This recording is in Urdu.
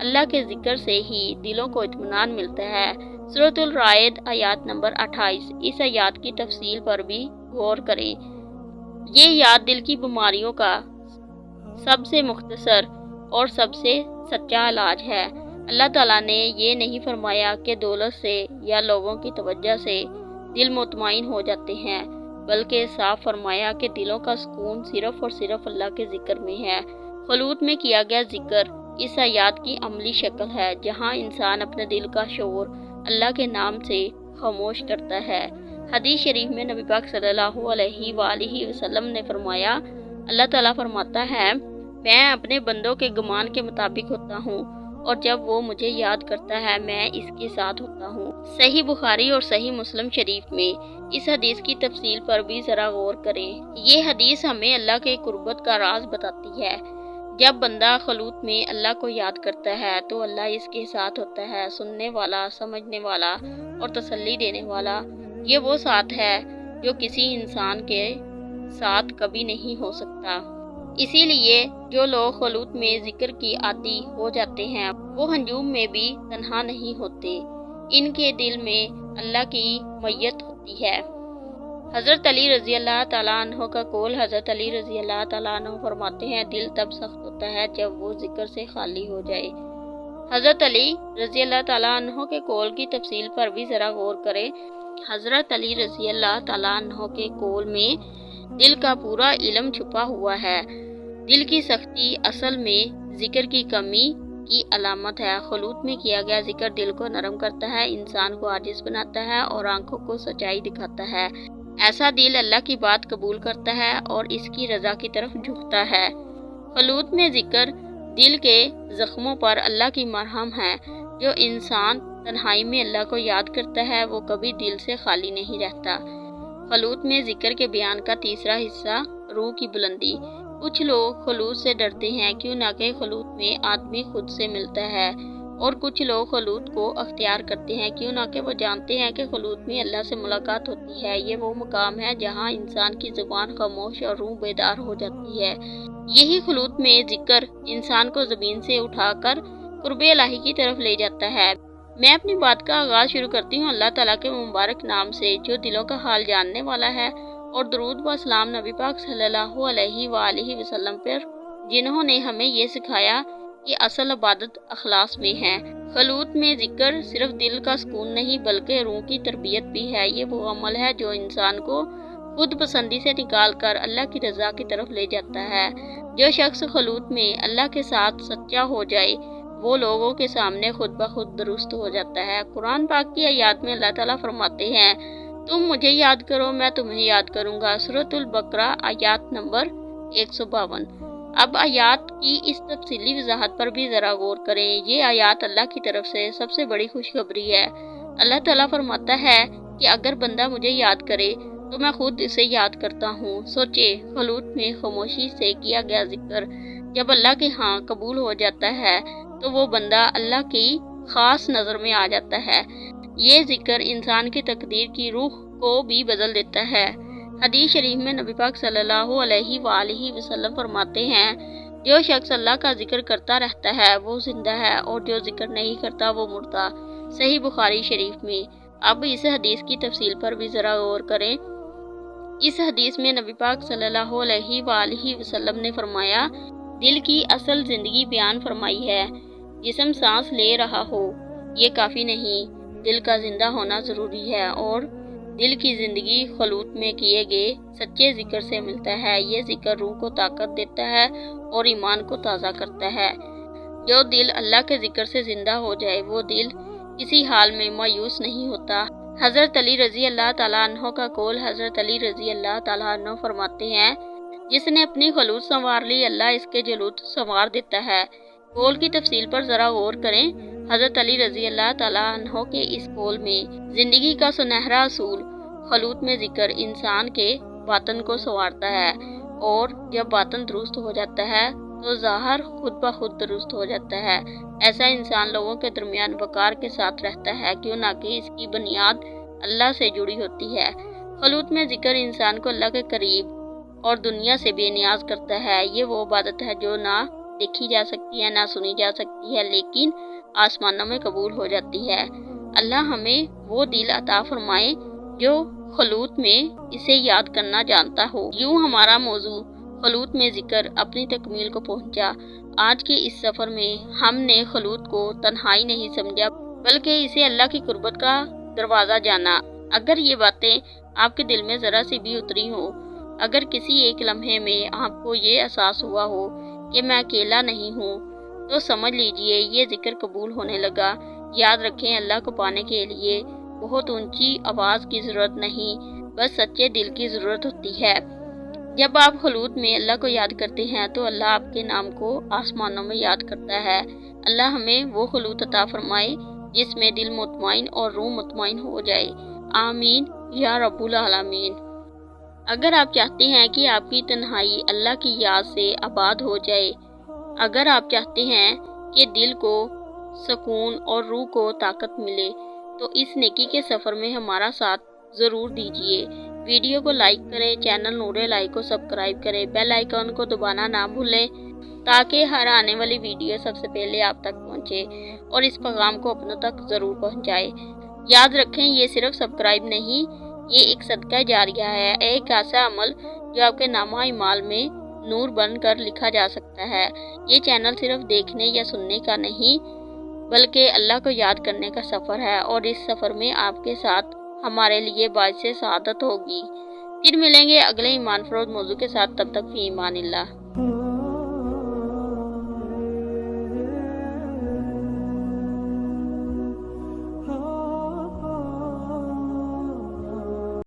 اللہ کے ذکر سے ہی دلوں کو اطمینان ملتا ہے۔ سورۃ الرعد آیات نمبر 28۔ اس آیات کی تفصیل پر بھی غور کریں۔ یہ یاد دل کی بیماریوں کا سب سے مختصر اور سب سے سچا علاج ہے۔ اللہ تعالیٰ نے یہ نہیں فرمایا کہ دولت سے یا لوگوں کی توجہ سے دل مطمئن ہو جاتے ہیں، بلکہ صاف فرمایا کہ دلوں کا سکون صرف اور صرف اللہ کے ذکر میں ہے۔ خلوت میں کیا گیا ذکر اس آیات کی عملی شکل ہے، جہاں انسان اپنے دل کا شور اللہ کے نام سے خاموش کرتا ہے۔ حدیث شریف میں نبی پاک صلی اللہ علیہ وآلہ وسلم نے فرمایا، اللہ تعالیٰ فرماتا ہے، میں اپنے بندوں کے گمان کے مطابق ہوتا ہوں، اور جب وہ مجھے یاد کرتا ہے میں اس کے ساتھ ہوتا ہوں۔ صحیح بخاری اور صحیح مسلم شریف میں اس حدیث کی تفصیل پر بھی ذرا غور کریں۔ یہ حدیث ہمیں اللہ کے قربت کا راز بتاتی ہے۔ جب بندہ خلوت میں اللہ کو یاد کرتا ہے تو اللہ اس کے ساتھ ہوتا ہے، سننے والا، سمجھنے والا اور تسلی دینے والا۔ یہ وہ ساتھ ہے جو کسی انسان کے ساتھ کبھی نہیں ہو سکتا۔ اسی لیے جو لوگ خلوت میں ذکر کی عادی ہو جاتے ہیں وہ ہجوم میں بھی تنہا نہیں ہوتے، ان کے دل میں اللہ کی معیت ہوتی ہے۔ حضرت علی رضی اللہ تعالیٰ عنہ کا قول، حضرت علی رضی اللہ تعالیٰ عنہ فرماتے ہیں، دل تب سخت ہوتا ہے جب وہ ذکر سے خالی ہو جائے۔ حضرت علی رضی اللہ تعالیٰ عنہ کے قول کی تفصیل پر بھی ذرا غور کریں۔ حضرت علی رضی اللہ تعالیٰ عنہ کے قول میں دل کا پورا علم چھپا ہوا ہے۔ دل کی سختی اصل میں ذکر کی کمی کی علامت ہے۔ خلوت میں کیا گیا ذکر دل کو نرم کرتا ہے، انسان کو عاجز بناتا ہے اور آنکھوں کو سچائی دکھاتا ہے۔ ایسا دل اللہ کی بات قبول کرتا ہے اور اس کی رضا کی طرف جھکتا ہے۔ خلوت میں ذکر دل کے زخموں پر اللہ کی مرہم ہے۔ جو انسان تنہائی میں اللہ کو یاد کرتا ہے وہ کبھی دل سے خالی نہیں رہتا۔ خلوت میں ذکر کے بیان کا تیسرا حصہ، روح کی بلندی۔ کچھ لوگ خلوت سے ڈرتے ہیں کیوں نہ کہ خلوت میں آدمی خود سے ملتا ہے، اور کچھ لوگ خلوت کو اختیار کرتے ہیں کیوں نہ کہ وہ جانتے ہیں کہ خلوت میں اللہ سے ملاقات ہوتی ہے۔ یہ وہ مقام ہے جہاں انسان کی زبان خاموش اور روح بیدار ہو جاتی ہے۔ یہی خلوت میں ذکر انسان کو زمین سے اٹھا کر قرب الہی کی طرف لے جاتا ہے۔ میں اپنی بات کا آغاز شروع کرتی ہوں اللہ تعالیٰ کے مبارک نام سے جو دلوں کا حال جاننے والا ہے، اور درود و سلام نبی پاک صلی اللہ علیہ وآلہ وسلم پر، جنہوں نے ہمیں یہ سکھایا کہ اصل عبادت اخلاص میں ہے۔ خلوت میں ذکر صرف دل کا سکون نہیں بلکہ روح کی تربیت بھی ہے۔ یہ وہ عمل ہے جو انسان کو خود پسندی سے نکال کر اللہ کی رضا کی طرف لے جاتا ہے۔ جو شخص خلوت میں اللہ کے ساتھ سچا ہو جائے وہ لوگوں کے سامنے خود بخود درست ہو جاتا ہے۔ قرآن پاک کی آیات میں اللہ تعالیٰ فرماتے ہیں، تم مجھے یاد کرو میں تمہیں یاد کروں گا۔ سورۃ البقرہ آیات نمبر 152۔ اب آیات کی اس تفصیلی وضاحت پر بھی ذرا غور کریں۔ یہ آیات اللہ کی طرف سے سب سے بڑی خوشخبری ہے۔ اللہ تعالیٰ فرماتا ہے کہ اگر بندہ مجھے یاد کرے تو میں خود اسے یاد کرتا ہوں۔ سوچے، خلوت میں خاموشی سے کیا گیا ذکر جب اللہ کے ہاں قبول ہو جاتا ہے تو وہ بندہ اللہ کی خاص نظر میں آ جاتا ہے۔ یہ ذکر انسان کی تقدیر کی روح کو بھی بدل دیتا ہے۔ حدیث شریف میں نبی پاک صلی اللہ علیہ وآلہ وسلم فرماتے ہیں، جو شخص اللہ کا ذکر کرتا رہتا ہے وہ زندہ ہے اور جو ذکر نہیں کرتا وہ مردہ۔ صحیح بخاری شریف میں۔ اب اس حدیث کی تفصیل پر بھی ذرا غور کریں۔ اس حدیث میں نبی پاک صلی اللہ علیہ وآلہ وسلم نے فرمایا، دل کی اصل زندگی بیان فرمائی ہے۔ جسم سانس لے رہا ہو یہ کافی نہیں، دل کا زندہ ہونا ضروری ہے، اور دل کی زندگی خلوت میں کیے گئے سچے ذکر سے ملتا ہے۔ یہ ذکر روح کو طاقت دیتا ہے اور ایمان کو تازہ کرتا ہے۔ جو دل اللہ کے ذکر سے زندہ ہو جائے وہ دل کسی حال میں مایوس نہیں ہوتا۔ حضرت علی رضی اللہ تعالیٰ عنہ کا قول، حضرت علی رضی اللہ تعالیٰ عنہ فرماتے ہیں، جس نے اپنی خلوت سنوار لی اللہ اس کے جلوت سنوار دیتا ہے۔ قول کی تفصیل پر ذرا غور کریں۔ حضرت علی رضی اللہ تعالیٰ عنہ کے اس قول میں زندگی کا سنہرا اصول، خلوت میں ذکر انسان کے باطن کو سنوارتا ہے، اور جب باطن درست ہو جاتا ہے تو ظاہر خود بخود درست ہو جاتا ہے۔ ایسا انسان لوگوں کے درمیان وقار کے ساتھ رہتا ہے کیوں نہ کہ اس کی بنیاد اللہ سے جڑی ہوتی ہے۔ خلوت میں ذکر انسان کو اللہ کے قریب اور دنیا سے بے نیاز کرتا ہے۔ یہ وہ عبادت ہے جو نہ دیکھی جا سکتی ہے نہ سنی جا سکتی ہے، لیکن آسمانوں میں قبول ہو جاتی ہے۔ اللہ ہمیں وہ دل عطا فرمائے جو خلوت میں اسے یاد کرنا جانتا ہو۔ یوں ہمارا موضوع خلوت میں ذکر اپنی تکمیل کو پہنچا۔ آج کے اس سفر میں ہم نے خلوت کو تنہائی نہیں سمجھا، بلکہ اسے اللہ کی قربت کا دروازہ جانا۔ اگر یہ باتیں آپ کے دل میں ذرا سی بھی اتری ہوں، اگر کسی ایک لمحے میں آپ کو یہ احساس ہوا ہو کہ میں اکیلا نہیں ہوں، تو سمجھ لیجئے یہ ذکر قبول ہونے لگا۔ یاد رکھیں، اللہ کو پانے کے لیے بہت اونچی آواز کی ضرورت نہیں، بس سچے دل کی ضرورت ہوتی ہے۔ جب آپ خلوت میں اللہ کو یاد کرتے ہیں تو اللہ آپ کے نام کو آسمانوں میں یاد کرتا ہے۔ اللہ ہمیں وہ خلوت عطا فرمائے جس میں دل مطمئن اور روح مطمئن ہو جائے۔ آمین یا رب العالمین۔ اگر آپ چاہتے ہیں کہ آپ کی تنہائی اللہ کی یاد سے آباد ہو جائے، اگر آپ چاہتے ہیں کہ دل کو سکون اور روح کو طاقت ملے، تو اس نیکی کے سفر میں ہمارا ساتھ ضرور دیجیے۔ ویڈیو کو لائک کریں، چینل نور الہی کو سبسکرائب کریں، بیل آئیکن کو دبانا نہ بھولیں تاکہ ہر آنے والی ویڈیو سب سے پہلے آپ تک پہنچے، اور اس پیغام کو اپنوں تک ضرور پہنچائے۔ یاد رکھیں، یہ صرف سبسکرائب نہیں، یہ ایک صدقہ جاریہ ہے، ایک ایسا عمل جو آپ کے نامہ اعمال میں نور بن کر لکھا جا سکتا ہے۔ یہ چینل صرف دیکھنے یا سننے کا نہیں، بلکہ اللہ کو یاد کرنے کا سفر ہے، اور اس سفر میں آپ کے ساتھ ہمارے لیے باعث سعادت ہوگی۔ پھر ملیں گے اگلے ایمان فروز موضوع کے ساتھ، تب تک فی امان اللہ۔